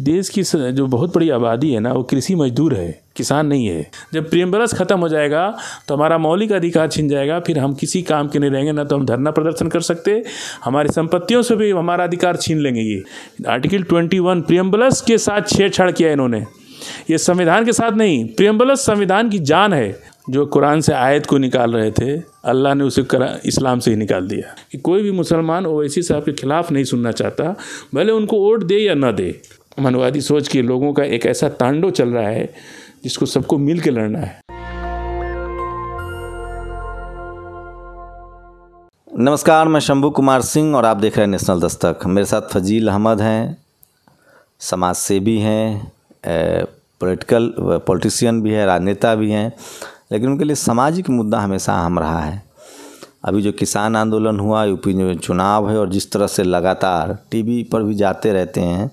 देश की जो बहुत बड़ी आबादी है ना, वो कृषि मजदूर है, किसान नहीं है। जब प्रियम्बलस खत्म हो जाएगा तो हमारा मौलिक अधिकार छिन जाएगा, फिर हम किसी काम के नहीं रहेंगे। ना तो हम धरना प्रदर्शन कर सकते, हमारी संपत्तियों से भी हमारा अधिकार छीन लेंगे। ये आर्टिकल 21 प्रियम्बलस के साथ छेड़छाड़ किया इन्होंने, ये संविधान के साथ नहीं। प्रियम्बलस संविधान की जान है। जो कुरान से आयत को निकाल रहे थे, अल्लाह ने उसे इस्लाम से ही निकाल दिया। कि कोई भी मुसलमान ओवैसी साहब के खिलाफ नहीं सुनना चाहता, भले उनको वोट दे या ना दे। मनवादी सोच के लोगों का एक ऐसा तांडव चल रहा है जिसको सबको मिल के लड़ना है। नमस्कार, मैं शंभू कुमार सिंह और आप देख रहे हैं नेशनल दस्तक। मेरे साथ फजील अहमद हैं, समाज सेवी हैं, पॉलिटिशियन भी है, राजनेता भी हैं, लेकिन उनके लिए सामाजिक मुद्दा हमेशा अहम रहा है। अभी जो किसान आंदोलन हुआ, यूपी में चुनाव है, और जिस तरह से लगातार टीवी पर भी जाते रहते हैं,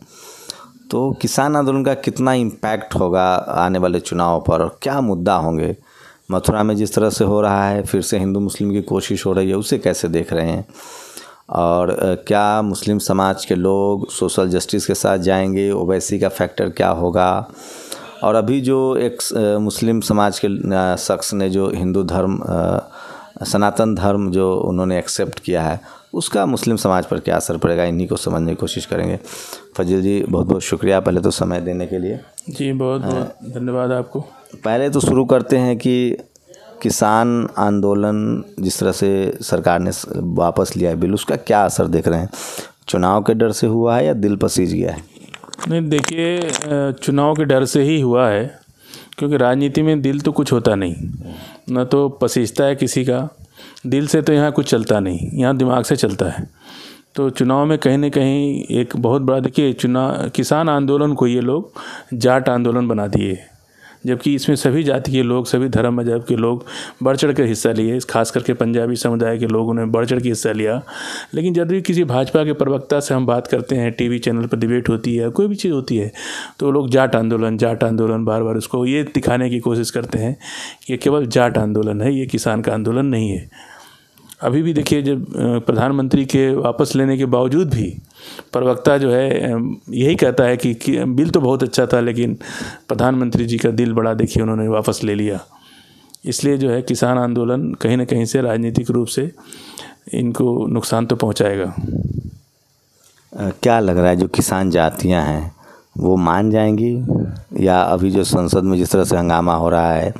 तो किसान आंदोलन का कितना इम्पैक्ट होगा आने वाले चुनाव पर और क्या मुद्दा होंगे। मथुरा में जिस तरह से हो रहा है, फिर से हिंदू मुस्लिम की कोशिश हो रही है, उसे कैसे देख रहे हैं, और क्या मुस्लिम समाज के लोग सोशल जस्टिस के साथ जाएंगे, ओवैसी का फैक्टर क्या होगा, और अभी जो एक मुस्लिम समाज के शख्स ने जो हिंदू धर्म, सनातन धर्म जो उन्होंने एक्सेप्ट किया है, उसका मुस्लिम समाज पर क्या असर पड़ेगा, इन्हीं को समझने की कोशिश करेंगे। फजील जी, बहुत बहुत शुक्रिया पहले तो समय देने के लिए। जी, बहुत बहुत धन्यवाद आपको। पहले तो शुरू करते हैं कि किसान आंदोलन जिस तरह से सरकार ने वापस लिया है बिल, उसका क्या असर देख रहे हैं? चुनाव के डर से हुआ है या दिल पसीज गया है? नहीं, देखिए, चुनाव के डर से ही हुआ है, क्योंकि राजनीति में दिल तो कुछ होता नहीं, न तो पसीजता है किसी का। दिल से तो यहाँ कुछ चलता नहीं, यहाँ दिमाग से चलता है। तो चुनाव में कहीं न कहीं एक बहुत बड़ा, देखिए, किसान आंदोलन को ये लोग जाट आंदोलन बना दिए, जबकि इसमें सभी जाति के लोग, सभी धर्म मजहब के लोग बढ़ चढ़ कर हिस्सा लिए। खास करके पंजाबी समुदाय के लोगों ने बढ़ चढ़ के हिस्सा लिया। लेकिन जब भी किसी भाजपा के प्रवक्ता से हम बात करते हैं, टीवी चैनल पर डिबेट होती है, कोई भी चीज़ होती है, तो लोग जाट आंदोलन बार बार उसको ये दिखाने की कोशिश करते हैं कि केवल जाट आंदोलन है, ये किसान का आंदोलन नहीं है। अभी भी देखिए, जब प्रधानमंत्री के वापस लेने के बावजूद भी प्रवक्ता जो है यही कहता है कि बिल तो बहुत अच्छा था, लेकिन प्रधानमंत्री जी का दिल बड़ा, देखिए उन्होंने वापस ले लिया। इसलिए जो है किसान आंदोलन कहीं ना कहीं से राजनीतिक रूप से इनको नुकसान तो पहुंचाएगा। क्या लग रहा है, जो किसान जातियां हैं वो मान जाएंगी, या अभी जो संसद में जिस तरह से हंगामा हो रहा है,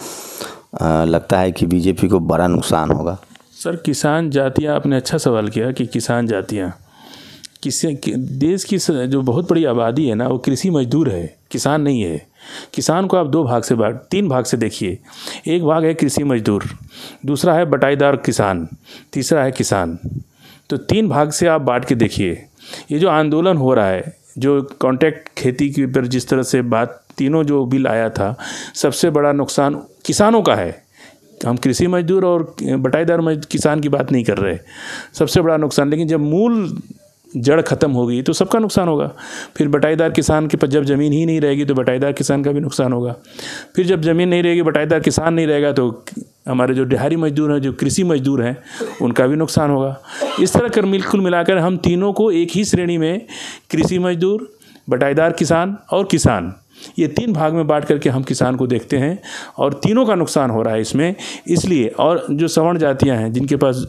लगता है कि बीजेपी को बड़ा नुकसान होगा? सर, किसान जातियाँ, आपने अच्छा सवाल किया कि किसान जातियाँ, देश की जो बहुत बड़ी आबादी है ना, वो कृषि मजदूर है, किसान नहीं है। किसान को आप तीन भाग से देखिए। एक भाग है कृषि मजदूर, दूसरा है बटाईदार किसान, तीसरा है किसान। तो तीन भाग से आप बांट के देखिए। ये जो आंदोलन हो रहा है, जो कॉन्ट्रैक्ट खेती के ऊपर जिस तरह से बात, तीनों जो बिल आया था, सबसे बड़ा नुकसान किसानों का है। हम कृषि मजदूर और बटाईदार किसान की बात नहीं कर रहे, सबसे बड़ा नुकसान। लेकिन जब मूल जड़ खत्म होगी तो सबका नुकसान होगा। फिर बटाईदार किसान के पास जब ज़मीन ही नहीं रहेगी तो बटाईदार किसान का भी नुकसान होगा। फिर जब ज़मीन नहीं रहेगी, बटाईदार किसान नहीं रहेगा, तो हमारे जो दिहाड़ी मजदूर हैं, जो कृषि मजदूर हैं, उनका भी नुकसान होगा। इस तरह कर कुल मिलाकर हम तीनों को एक ही श्रेणी में, कृषि मजदूर, बटाईदार किसान और किसान, ये तीन भाग में बांट करके हम किसान को देखते हैं, और तीनों का नुकसान हो रहा है इसमें। इसलिए, और जो सवर्ण जातियां हैं, जिनके पास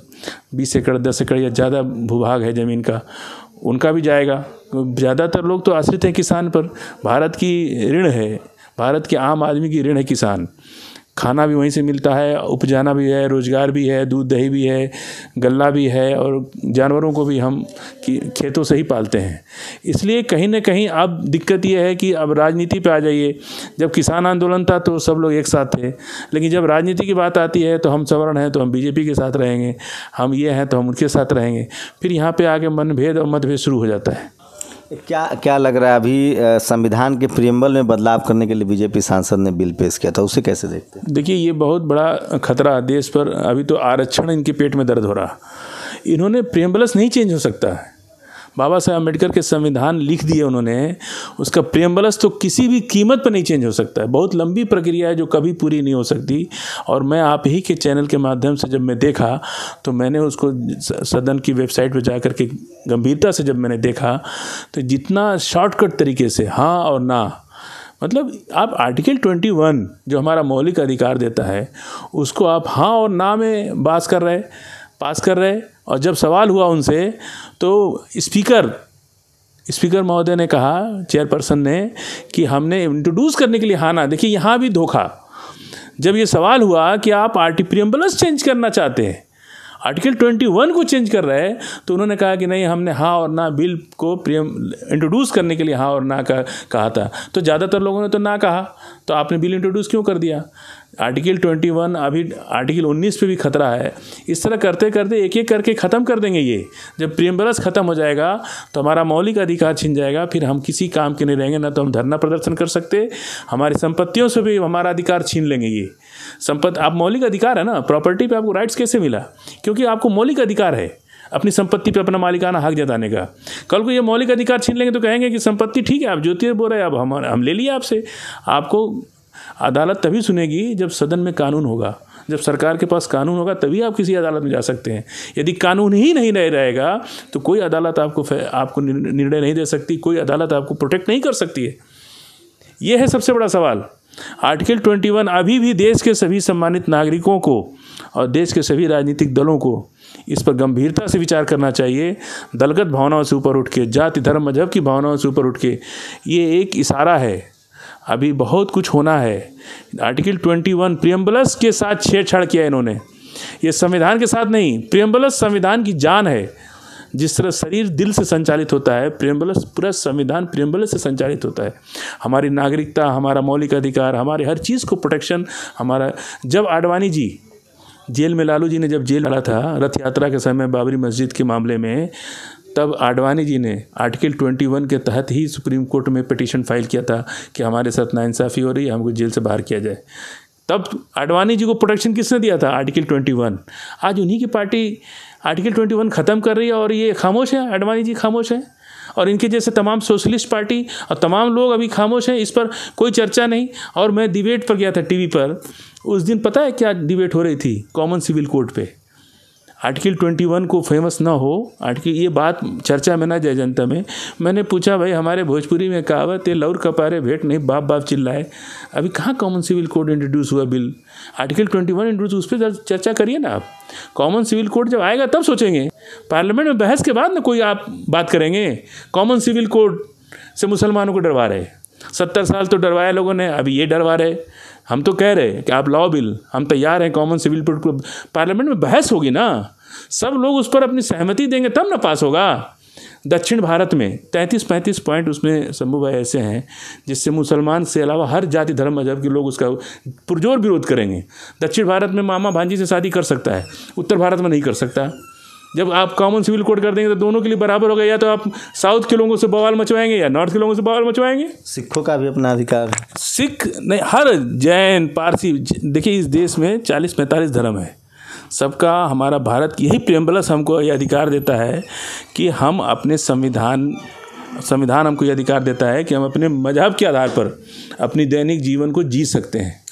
20 एकड़ 10 एकड़ या ज़्यादा भूभाग है ज़मीन का, उनका भी जाएगा। ज़्यादातर लोग तो आश्रित हैं किसान पर। भारत की ऋण है, भारत के आम आदमी की ऋण है किसान। खाना भी वहीं से मिलता है, उपजाना भी है, रोज़गार भी है, दूध दही भी है, गल्ला भी है, और जानवरों को भी हम खेतों से ही पालते हैं। इसलिए कहीं ना कहीं अब दिक्कत ये है कि अब राजनीति पे आ जाइए। जब किसान आंदोलन था तो सब लोग एक साथ थे, लेकिन जब राजनीति की बात आती है तो हम सवर्ण हैं तो हम बीजेपी के साथ रहेंगे, हम ये हैं तो हम उनके साथ रहेंगे। फिर यहाँ पे आके मनभेद और मतभेद शुरू हो जाता है। क्या लग रहा है, अभी संविधान के प्रियम्बल में बदलाव करने के लिए बीजेपी सांसद ने बिल पेश किया था, उसे कैसे देखते हैं? देखिए, ये बहुत बड़ा खतरा देश पर। अभी तो आरक्षण इनके पेट में दर्द हो रहा। इन्होंने प्रियम्बलस नहीं चेंज हो सकता है, बाबा साहब अम्बेडकर के संविधान लिख दिए उन्होंने, उसका प्रियम्बलस तो किसी भी कीमत पर नहीं चेंज हो सकता है। बहुत लंबी प्रक्रिया है जो कभी पूरी नहीं हो सकती। और मैं आप ही के चैनल के माध्यम से जब मैं देखा तो मैंने उसको सदन की वेबसाइट पर जा कर के गंभीरता से जब मैंने देखा तो जितना शॉर्टकट तरीके से हाँ और ना, मतलब आप आर्टिकल 21 जो हमारा मौलिक अधिकार देता है उसको आप हाँ और ना में पास कर रहे। और जब सवाल हुआ उनसे तो स्पीकर महोदय ने कहा, चेयरपर्सन ने, कि हमने इंट्रोड्यूस करने के लिए हाँ ना। देखिए यहाँ भी धोखा। जब ये सवाल हुआ कि आप प्रियम्बलस चेंज करना चाहते हैं, आर्टिकल 21 को चेंज कर रहे हैं, तो उन्होंने कहा कि नहीं, हमने हाँ और ना बिल को इंट्रोड्यूस करने के लिए हाँ और ना कहा था। तो ज़्यादातर लोगों ने तो ना कहा, तो आपने बिल इंट्रोड्यूस क्यों कर दिया? आर्टिकल 21 अभी आर्टिकल 19 पे भी खतरा है। इस तरह करते करते एक एक करके ख़त्म कर देंगे ये। जब प्रियम्बलस ख़त्म हो जाएगा तो हमारा मौलिक अधिकार छिन जाएगा, फिर हम किसी काम के नहीं रहेंगे। ना तो हम धरना प्रदर्शन कर सकते, हमारी संपत्तियों से भी हमारा अधिकार छीन लेंगे ये। आप मौलिक अधिकार है ना, प्रॉपर्टी पे आपको राइट्स कैसे मिला? क्योंकि आपको मौलिक अधिकार है अपनी संपत्ति पे अपना मालिकाना हक जताने का। कल को ये मौलिक अधिकार छीन लेंगे तो कहेंगे कि संपत्ति ठीक है, आप ज्योति बोल रहे हैं, अब हम ले लिए आपसे। आपको अदालत तभी सुनेगी जब सदन में कानून होगा, जब सरकार के पास कानून होगा, तभी आप किसी अदालत में जा सकते हैं। यदि कानून ही नहीं रहेगा तो कोई अदालत आपको निर्णय नहीं दे सकती, कोई अदालत आपको प्रोटेक्ट नहीं कर सकती है। ये है सबसे बड़ा सवाल। आर्टिकल 21 अभी भी देश के सभी सम्मानित नागरिकों को और देश के सभी राजनीतिक दलों को इस पर गंभीरता से विचार करना चाहिए। दलगत भावनाओं से ऊपर उठ के, जाति धर्म मजहब की भावनाओं से ऊपर उठ के, ये एक इशारा है, अभी बहुत कुछ होना है। आर्टिकल 21 प्रियम्बलस के साथ छेड़छाड़ किया इन्होंने, ये संविधान के साथ नहीं। प्रियम्बलस संविधान की जान है। जिस तरह शरीर दिल से संचालित होता है, प्रियम्बलस, पूरा संविधान प्रियम्बलस से संचालित होता है। हमारी नागरिकता, हमारा मौलिक अधिकार, हमारे हर चीज़ को प्रोटेक्शन हमारा। जब आडवाणी जी जेल में, लालू जी ने जब जेल डाला था रथ यात्रा के समय बाबरी मस्जिद के मामले में, तब आडवाणी जी ने आर्टिकल 21 के तहत ही सुप्रीम कोर्ट में पिटीशन फाइल किया था कि हमारे साथ नाइंसाफ़ी हो रही है, हमको जेल से बाहर किया जाए। तब आडवाणी जी को प्रोटेक्शन किसने दिया था? आर्टिकल 21। आज उन्हीं की पार्टी आर्टिकल 21 ख़त्म कर रही है और ये खामोश है, आडवाणी जी खामोश हैं, और इनके जैसे तमाम सोशलिस्ट पार्टी और तमाम लोग अभी खामोश हैं। इस पर कोई चर्चा नहीं। और मैं डिबेट पर गया था टीवी पर, उस दिन पता है क्या डिबेट हो रही थी? कॉमन सिविल कोड पे। आर्टिकल 21 को फेमस ना हो, आर्टिकल, ये बात चर्चा में ना जाए जनता में। मैंने पूछा, भाई हमारे भोजपुरी में कहावत है, लौर कपारे भेंट नहीं बाप बाप चिल्लाए। अभी कहाँ कॉमन सिविल कोड इंट्रोड्यूस हुआ बिल? आर्टिकल 21 इंट्रोड्यूस, उस पर चर्चा करिए ना आप। कॉमन सिविल कोड जब आएगा तब सोचेंगे, पार्लियामेंट में बहस के बाद ना कोई आप बात करेंगे। कॉमन सिविल कोड से मुसलमानों को डरवा रहे, 70 साल तो डरवाया लोगों ने, अभी ये डरवा रहे। हम तो कह रहे कि आप लाओ बिल, हम तैयार हैं, कॉमन सिविल कोड। पार्लियामेंट में बहस होगी ना, सब लोग उस पर अपनी सहमति देंगे तब ना पास होगा। दक्षिण भारत में 33-35 पॉइंट उसमें शंभू भाई ऐसे हैं जिससे मुसलमान से अलावा हर जाति धर्म मजहब के लोग उसका पुरजोर विरोध करेंगे। दक्षिण भारत में मामा भांजी से शादी कर सकता है, उत्तर भारत में नहीं कर सकता। जब आप कॉमन सिविल कोड कर देंगे तो दोनों के लिए बराबर हो गया। या तो आप साउथ के लोगों से बवाल मचवाएंगे या नॉर्थ के लोगों से बवाल मचवाएंगे। सिखों का भी अपना अधिकार है। सिख नहीं, हर जैन, पारसी, देखिए इस देश में 40-45 धर्म है सबका। हमारा भारत यही प्रियम्बलस हमको ये अधिकार देता है कि हम अपने संविधान हमको ये अधिकार देता है कि हम अपने मजहब के आधार पर अपनी दैनिक जीवन को जी सकते हैं।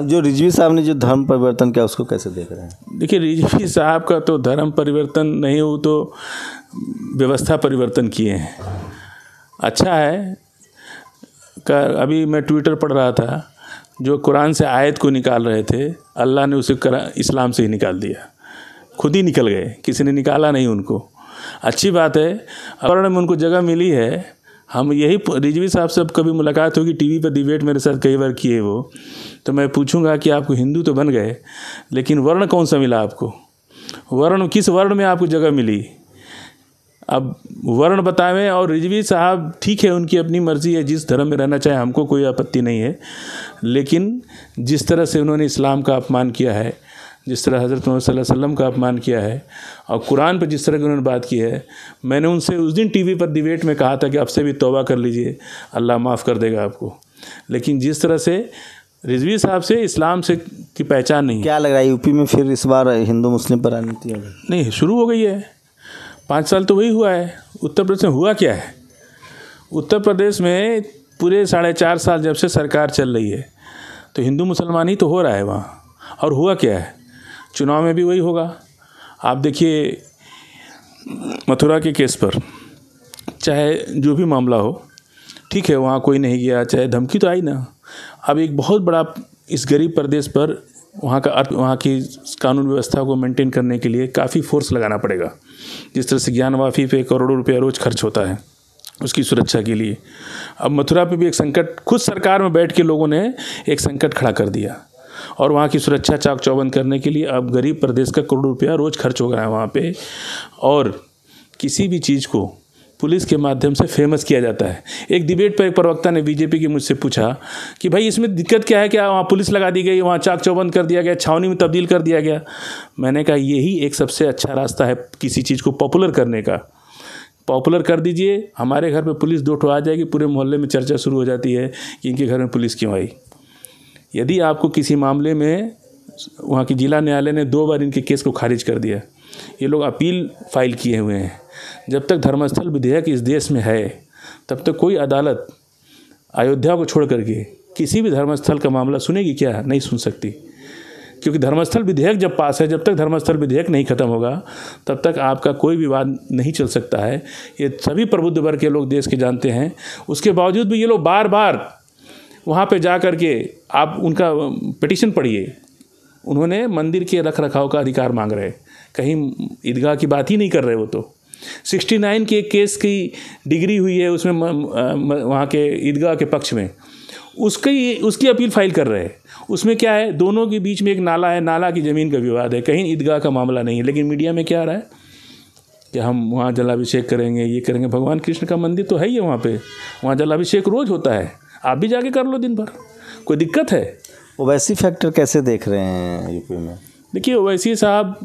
जो रिजवी साहब ने जो धर्म परिवर्तन किया उसको कैसे देख रहे हैं? देखिए, रिजवी साहब का तो धर्म परिवर्तन नहीं, वो तो व्यवस्था परिवर्तन किए हैं। अच्छा है। अभी मैं ट्विटर पढ़ रहा था, जो कुरान से आयत को निकाल रहे थे, अल्लाह ने उसे इस्लाम से ही निकाल दिया। खुद ही निकल गए, किसी ने निकाला नहीं उनको। अच्छी बात है, वर्ण में उनको जगह मिली है। हम यही, रिजवी साहब से कभी मुलाकात होगी, टीवी पर डिबेट मेरे साथ कई बार किए वो, तो मैं पूछूंगा कि आपको हिंदू तो बन गए, लेकिन वर्ण कौन सा मिला आपको? वर्ण, किस वर्ण में आपको जगह मिली? अब वर्ण बतावें। और रिजवी साहब ठीक है, उनकी अपनी मर्ज़ी है, जिस धर्म में रहना चाहे, हमको कोई आपत्ति नहीं है। लेकिन जिस तरह से उन्होंने इस्लाम का अपमान किया है, जिस तरह हज़रत मोहम्मद सल्लल्लाहु अलैहि वसल्लम का अपमान किया है, और कुरान पर जिस तरह की उन्होंने बात की है, मैंने उनसे उस दिन टीवी पर डिबेट में कहा था कि आपसे भी तौबा कर लीजिए, अल्लाह माफ़ कर देगा आपको। लेकिन जिस तरह से रिजवी साहब से इस्लाम से की पहचान नहीं। क्या लग रहा है यूपी में फिर इस बार हिंदू मुस्लिम पर राजनीति होगी? नहीं, शुरू हो गई है। 5 साल तो वही हुआ है। उत्तर प्रदेश में हुआ क्या है? उत्तर प्रदेश में पूरे 4.5 साल जब से सरकार चल रही है तो हिंदू मुसलमान ही तो हो रहा है वहाँ। और हुआ क्या है? चुनाव में भी वही होगा। आप देखिए मथुरा के केस पर, चाहे जो भी मामला हो, ठीक है वहाँ कोई नहीं गया, चाहे धमकी तो आई ना। अब एक बहुत बड़ा इस गरीब प्रदेश पर वहाँ की कानून व्यवस्था को मेंटेन करने के लिए काफ़ी फोर्स लगाना पड़ेगा। जिस तरह से ज्ञानवापी पे करोड़ों रुपया रोज़ खर्च होता है उसकी सुरक्षा के लिए, अब मथुरा पे भी एक संकट, खुद सरकार में बैठ के लोगों ने एक संकट खड़ा कर दिया और वहाँ की सुरक्षा चाक चौबंद करने के लिए अब गरीब प्रदेश का करोड़ों रुपया रोज़ खर्च हो गया है वहाँ पे। और किसी भी चीज़ को पुलिस के माध्यम से फेमस किया जाता है। एक डिबेट पर एक प्रवक्ता ने बीजेपी की मुझसे पूछा कि भाई इसमें दिक्कत क्या है, क्या वहाँ पुलिस लगा दी गई, वहाँ चाक चौबंद कर दिया गया, छावनी में तब्दील कर दिया गया। मैंने कहा यही एक सबसे अच्छा रास्ता है किसी चीज़ को पॉपुलर करने का। पॉपुलर कर दीजिए, हमारे घर पे पुलिस 2 ठो आ जाएगी, पूरे मोहल्ले में चर्चा शुरू हो जाती है कि इनके घर में पुलिस क्यों आई। यदि आपको किसी मामले में वहाँ की जिला न्यायालय ने 2 बार इनके केस को खारिज कर दिया, ये लोग अपील फाइल किए हुए हैं। जब तक धर्मस्थल विधेयक इस देश में है तब तक कोई अदालत अयोध्या को छोड़ करके किसी भी धर्मस्थल का मामला सुनेगी क्या? नहीं सुन सकती, क्योंकि धर्मस्थल विधेयक जब पास है, जब तक धर्मस्थल विधेयक नहीं खत्म होगा तब तक आपका कोई विवाद नहीं चल सकता है। ये सभी प्रबुद्ध वर्ग के लोग देश के जानते हैं। उसके बावजूद भी ये लोग बार बार वहाँ पे जा कर के, आप उनका पिटीशन पढ़िए, उन्होंने मंदिर के रख रखाव का अधिकार मांग रहे, कहीं ईदगाह की बात ही नहीं कर रहे। वो तो 69 के केस की डिग्री हुई है उसमें वहाँ के ईदगाह के पक्ष में, उसकी अपील फाइल कर रहे हैं। उसमें क्या है, दोनों के बीच में एक नाला है, नाला की ज़मीन का विवाद है, कहीं ईदगाह का मामला नहीं है। लेकिन मीडिया में क्या आ रहा है कि हम वहाँ जलाभिषेक करेंगे, ये करेंगे। भगवान कृष्ण का मंदिर तो है ही है वहाँ पे, वहाँ जलाभिषेक रोज़ होता है, आप भी जाके कर लो दिन भर, कोई दिक्कत है? ओवैसी फैक्टर कैसे देख रहे हैं यूपी में? देखिए ओवैसी साहब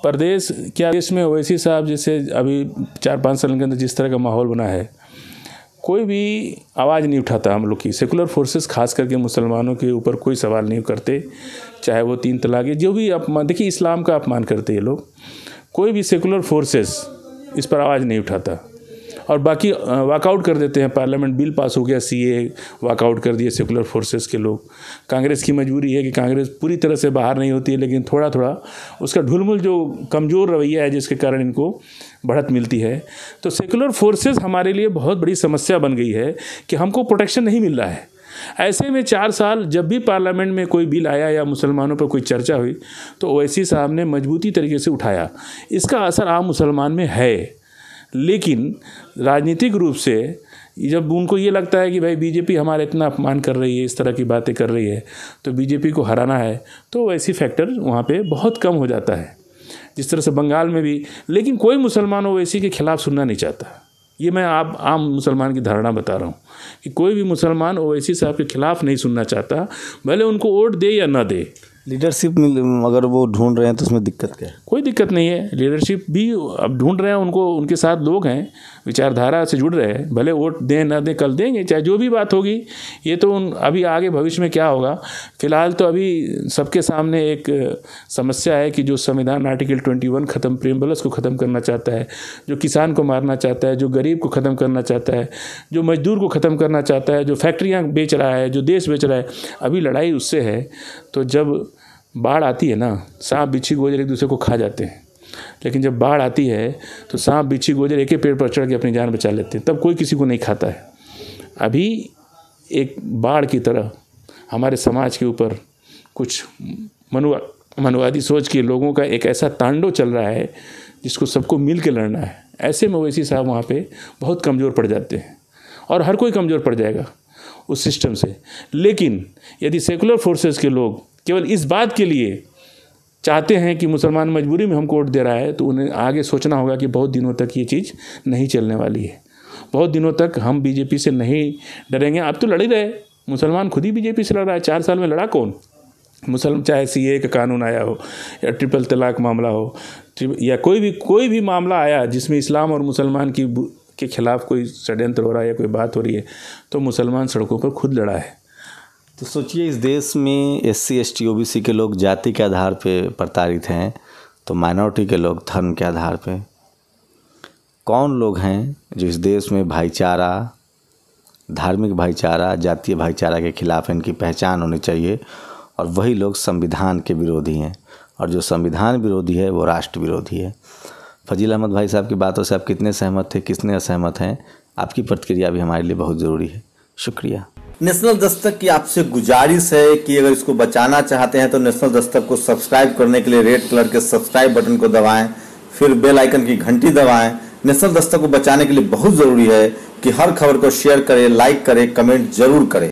प्रदेश, क्या देश में ओवैसी साहब जैसे अभी 4-5 साल के अंदर जिस तरह का माहौल बना है, कोई भी आवाज़ नहीं उठाता हम लोग की। सेकुलर फोर्सेस खास करके मुसलमानों के ऊपर कोई सवाल नहीं करते, चाहे वो 3 तलाक, जो भी अपमान, देखिए इस्लाम का अपमान करते ये लोग, कोई भी सेकुलर फोर्सेस इस पर आवाज़ नहीं उठाता। और बाकी वॉकआउट कर देते हैं। पार्लियामेंट बिल पास हो गया, सीए वॉकआउट कर दिए सेकुलर फोर्सेस के लोग। कांग्रेस की मजबूरी है कि कांग्रेस पूरी तरह से बाहर नहीं होती है, लेकिन थोड़ा थोड़ा उसका ढुलमुल जो कमज़ोर रवैया है जिसके कारण इनको बढ़त मिलती है। तो सेकुलर फोर्सेस हमारे लिए बहुत बड़ी समस्या बन गई है कि हमको प्रोटेक्शन नहीं मिल रहा है। ऐसे में 4 साल जब भी पार्लियामेंट में कोई बिल आया या मुसलमानों पर कोई चर्चा हुई तो ओवैसी साहब ने मजबूती तरीके से उठाया। इसका असर आम मुसलमान में है, लेकिन राजनीतिक रूप से जब उनको ये लगता है कि भाई बीजेपी हमारा इतना अपमान कर रही है, इस तरह की बातें कर रही है, तो बीजेपी को हराना है, तो वैसी फैक्टर वहाँ पे बहुत कम हो जाता है। जिस तरह से बंगाल में भी, लेकिन कोई मुसलमान ओवैसी के खिलाफ सुनना नहीं चाहता। ये मैं आप आम मुसलमान की धारणा बता रहा हूँ कि कोई भी मुसलमान ओवैसी साहब के खिलाफ नहीं सुनना चाहता, भले उनको वोट दे या ना दे। लीडरशिप अगर वो ढूंढ रहे हैं तो उसमें दिक्कत क्या है? कोई दिक्कत नहीं है, लीडरशिप भी अब ढूंढ रहे हैं, उनको उनके साथ लोग हैं, विचारधारा से जुड़ रहे हैं, भले वोट दें ना दें, कल देंगे, चाहे जो भी बात होगी। ये तो अभी आगे भविष्य में क्या होगा, फिलहाल तो अभी सबके सामने एक समस्या है कि जो संविधान आर्टिकल 21 ख़त्म, प्रेमबलस को ख़त्म करना चाहता है, जो किसान को मारना चाहता है, जो गरीब को ख़त्म करना चाहता है, जो मजदूर को ख़त्म करना चाहता है, जो फैक्ट्रियाँ बेच रहा है, जो देश बेच रहा है, अभी लड़ाई उससे है। तो जब बाढ़ आती है ना, सांप बिच्छी गोजर एक दूसरे को खा जाते हैं, लेकिन जब बाढ़ आती है तो सांप बिच्छी गोजर एक ही पेड़ पर चढ़ के अपनी जान बचा लेते हैं, तब कोई किसी को नहीं खाता है। अभी एक बाढ़ की तरह हमारे समाज के ऊपर कुछ मनुवादी सोच के लोगों का एक ऐसा तांडव चल रहा है जिसको सबको मिल के लड़ना है। ऐसे में ओवैसी साहब वहाँ पे बहुत कमज़ोर पड़ जाते हैं, और हर कोई कमज़ोर पड़ जाएगा उस सिस्टम से। लेकिन यदि सेकुलर फोर्सेस के लोग केवल इस बात के लिए चाहते हैं कि मुसलमान मजबूरी में हमको वोट दे रहा है, तो उन्हें आगे सोचना होगा कि बहुत दिनों तक ये चीज़ नहीं चलने वाली है। बहुत दिनों तक हम बीजेपी से नहीं डरेंगे। अब तो लड़ ही रहे, मुसलमान खुद ही बीजेपी से लड़ रहा है। 4 साल में लड़ा कौन? मुसलमान, चाहे सीए का कानून आया हो या ट्रिपल तलाक मामला हो या कोई भी मामला आया जिसमें इस्लाम और मुसलमान के खिलाफ कोई षड्यंत्र हो रहा है या कोई बात हो रही है, तो मुसलमान सड़कों पर खुद लड़ा है। तो सोचिए इस देश में SC ST OBC के लोग जाति के आधार पे प्रताड़ित हैं, तो माइनॉरिटी के लोग धर्म के आधार पे कौन लोग हैं जो इस देश में भाईचारा, धार्मिक भाईचारा, जातीय भाईचारा के खिलाफ इनकी पहचान होनी चाहिए, और वही लोग संविधान के विरोधी हैं, और जो संविधान विरोधी है वो राष्ट्र विरोधी है। फजील अहमद भाई साहब की बातों से आप कितने सहमत थे, कितने असहमत हैं, आपकी प्रतिक्रिया भी हमारे लिए बहुत ज़रूरी है। शुक्रिया। नेशनल दस्तक की आपसे गुजारिश है कि अगर इसको बचाना चाहते हैं तो नेशनल दस्तक को सब्सक्राइब करने के लिए रेड कलर के सब्सक्राइब बटन को दबाएं, फिर बेल आइकन की घंटी दबाएं। नेशनल दस्तक को बचाने के लिए बहुत ज़रूरी है कि हर खबर को शेयर करें, लाइक करें, कमेंट जरूर करें।